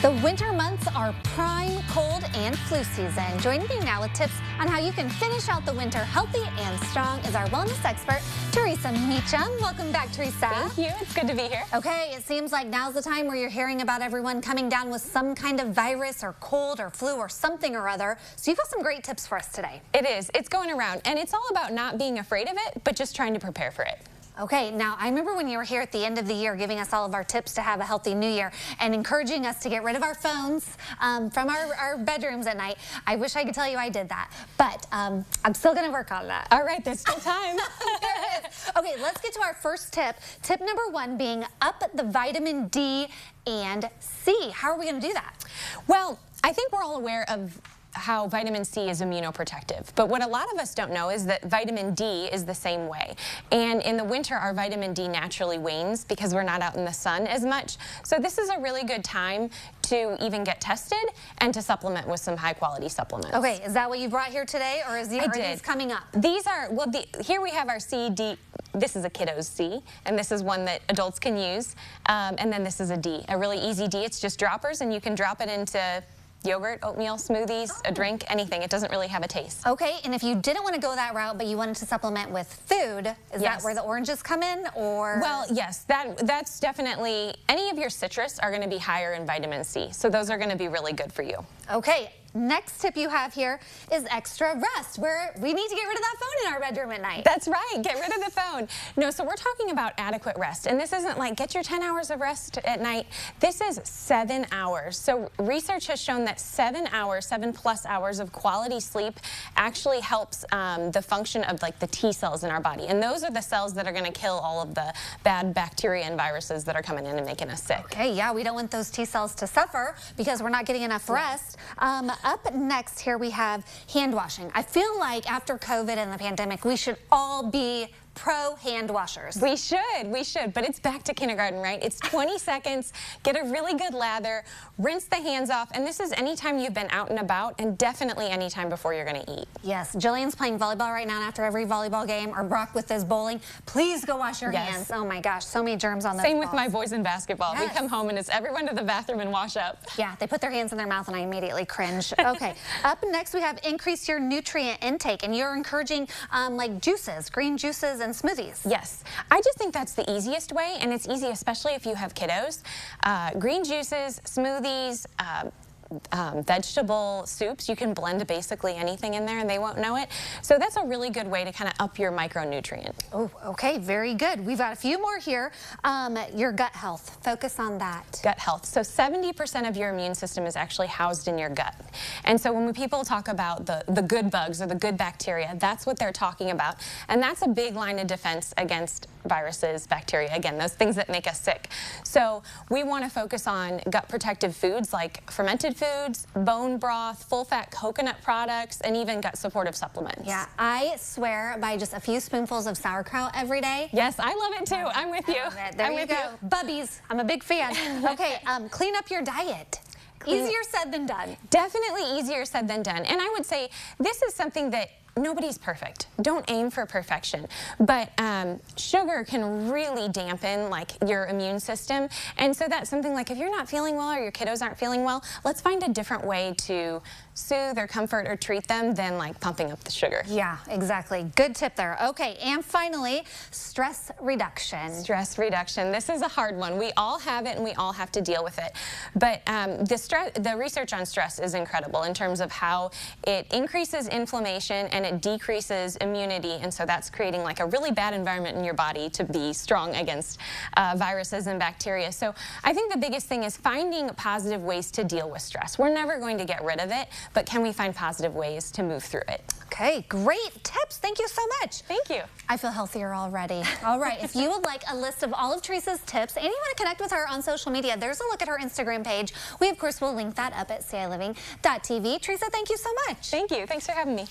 The winter months are prime cold and flu season. Joining me now with tips on how you can finish out the winter healthy and strong is our wellness expert, Theresa Meacham. Welcome back, Theresa. Thank you. It's good to be here. Okay, it seems like now's the time where you're hearing about everyone coming down with some kind of virus or cold or flu or something or other. So you've got some great tips for us today. It is. It's going around, and it's all about not being afraid of it, but just trying to prepare for it. Okay, now I remember when you were here at the end of the year giving us all of our tips to have a healthy new year and encouraging us to get rid of our phones from our bedrooms at night. I wish I could tell you I did that, but I'm still going to work on that. All right, there's still time. Okay, let's get to our first tip. Tip number one being up the vitamin D and C. How are we going to do that? Well, I think we're all aware of how vitamin C is immunoprotective. But what a lot of us don't know is that vitamin D is the same way. And in the winter, our vitamin D naturally wanes because we're not out in the sun as much. So this is a really good time to even get tested and to supplement with some high quality supplements. Okay, is that what you brought here today, or are these coming up? These are, well, here we have our C, D. This is a kiddo's C, and this is one that adults can use. And then this is a D, a really easy D. It's just droppers, and you can drop it into yogurt, oatmeal, smoothies, a drink, anything. It doesn't really have a taste. Okay, and if you didn't want to go that route, but you wanted to supplement with food, is that where the oranges come in, or? Well, yes, that's definitely, any of your citrus are going to be higher in vitamin C, so those are going to be really good for you. Okay, next tip you have here is extra rest, where we need to get rid of that phone in our bedroom at night. That's right, get rid of the phone. No, so we're talking about adequate rest, and this isn't like get your 10 hours of rest at night. This is 7 hours. So research has shown that 7 hours, 7+ hours of quality sleep actually helps the function of like the T cells in our body, and those are the cells that are going to kill all of the bad bacteria and viruses that are coming in and making us sick. Okay, yeah, we don't want those T cells to suffer because we're not getting enough rest. Up next here we have hand washing. I feel like after COVID and the pandemic, we should all be pro hand washers. We should, but it's back to kindergarten, right? It's 20 seconds, get a really good lather, rinse the hands off, and this is anytime you've been out and about, and definitely anytime before you're gonna eat. Yes, Jillian's playing volleyball right now, and after every volleyball game, or Brock with his bowling, please go wash your hands. Oh my gosh, so many germs on those Same balls. with my boys in basketball. We come home and it's everyone to the bathroom and wash up. Yeah, they put their hands in their mouth and I immediately cringe. Okay, up next we have increase your nutrient intake, and you're encouraging like juices, green juices and smoothies. Yes, I just think that's the easiest way, and it's easy especially if you have kiddos. Green juices, smoothies, vegetable soups, you can blend basically anything in there and they won't know it. So that's a really good way to kind of up your micronutrient. Oh, okay, very good. We've got a few more here. Your gut health, focus on that. Gut health. So 70% of your immune system is actually housed in your gut. And so when people talk about the good bugs or the good bacteria, that's what they're talking about. And that's a big line of defense against viruses, bacteria, again, those things that make us sick. So we want to focus on gut protective foods like fermented foods, bone broth, full-fat coconut products, and even gut supportive supplements. Yeah, I swear by just a few spoonfuls of sauerkraut every day. Yes, I love it too. I'm with you. There you go. Bubbies, I'm a big fan. Okay, clean up your diet. Easier said than done. Definitely easier said than done. And I would say this is something that nobody's perfect. Don't aim for perfection. But sugar can really dampen like your immune system. And so that's something like if you're not feeling well or your kiddos aren't feeling well, let's find a different way to soothe or comfort or treat them than like pumping up the sugar. Yeah, exactly. Good tip there. Okay, and finally, stress reduction. Stress reduction. This is a hard one. We all have it and we all have to deal with it. But the research on stress is incredible in terms of how it increases inflammation and it decreases immunity, and so that's creating like a really bad environment in your body to be strong against viruses and bacteria. So I think the biggest thing is finding positive ways to deal with stress. We're never going to get rid of it, but can we find positive ways to move through it? Okay, great tips. Thank you so much. Thank you. I feel healthier already. All right, if you would like a list of all of Theresa's tips and you want to connect with her on social media, there's a look at her Instagram page. We, of course, will link that up at CILiving.tv. Theresa, thank you so much. Thank you. Thanks for having me.